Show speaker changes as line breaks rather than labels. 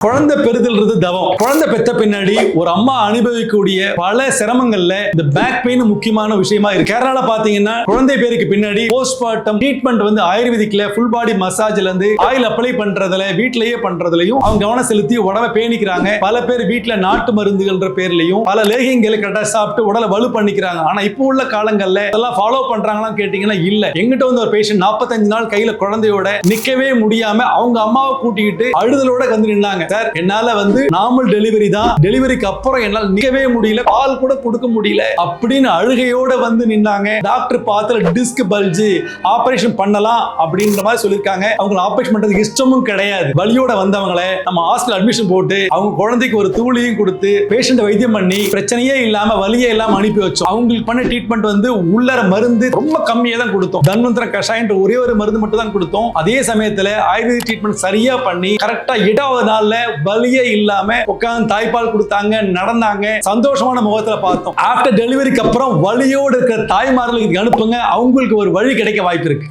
குழந்தை பெறுதல்ன்றது தவம். குழந்தை பெத்த பின்னாடி ஒரு அம்மா அனுபவிக்கக்கூடிய பல சிரமங்கள்ல இந்த பேக் பெயின் முக்கியமான விஷயமா இருக்கு. கேரளால பாத்தீங்கன்னா குழந்தை பேருக்கு பின்னாடி போஸ்ட்மார்ட்டம் ட்ரீட்மெண்ட் வந்து ஆயுர்வேதிக்ல ஃபுல் பாடி மசாஜ்ல இருந்து ஆயில் அப்ளை பண்றதுல வீட்லயே பண்றதுலயும் அவங்க கவனம் செலுத்தி உடலை பேணிக்கிறாங்க. பல பேர் வீட்டுல நாட்டு மருந்துகள்ன்ற பேர்லயும் பல லேகியங்களை கரெக்டா சாப்பிட்டு உடலை வலு பண்ணிக்கிறாங்க. ஆனா இப்போ உள்ள காலங்கள்ல இதெல்லாம் ஃபாலோ பண்றாங்களான்னு கேட்டீங்கன்னா இல்ல. எங்கிட்ட வந்து ஒரு பேஷண்ட் 45 நாள் கையில குழந்தையோட நிக்கவே முடியாம அவங்க அம்மாவை கூட்டிக்கிட்டு அழுதலோட வந்து நின்னாங்க. சார் என்னால வந்து நார்மல் டெலிவரி தான், டெலிவரிக்கு அப்புறம் என்னால நிக்கவே முடியல, பால் கூட கொடுக்க முடியல அப்படின்னு அழுகையோட வந்து நின்னாங்க. டாக்டர் பார்த்து டிஸ்க் பல்ஜ் ஆபரேஷன் பண்ணலாம் அப்படின்ற மாதிரி சொல்லிருக்காங்க. அவங்க ஆபரேஷன் பண்றதுக்கு இஷ்டமும் கிடையாது. வலியோட வந்தவங்களை நம்ம ஹாஸ்பிடல் அட்மிஷன் போட்டு அவங்க குழந்தைக்கு ஒரு தூளியும் கொடுத்து பேஷண்ட் வைத்தியம் பண்ணி பிரச்சனையே இல்லாம வலியே இல்லாம அனுப்பி வச்சோம். அவங்களுக்கு பண்ண ட்ரீட்மெண்ட் வந்து உள்ளர மருந்து ரொம்ப கம்மியா தான் கொடுத்தோம். தன்வந்திர கஷாயன்ற ஒரே ஒரு மருந்து மட்டும் தான் கொடுத்தோம். அதே சமயத்துல ஆயுர்வேதிக் ட்ரீட்மெண்ட் சரியா பண்ணி கரெக்டா 7வது நாள்ல வலியே இல்லாம உட்கார்ந்து தாய்ப்பால் கொடுத்தாங்க, நடந்தாங்க, சந்தோஷமான முகத்துல பார்த்தோம். ஆஃப்டர் டெலிவரிக்கு அப்புறம் வலியோடு இருக்கிற தாய்மார்களுக்கு அனுப்புங்க, அவங்களுக்கு ஒரு வழி கிடைக்க வாய்ப்பு இருக்கு.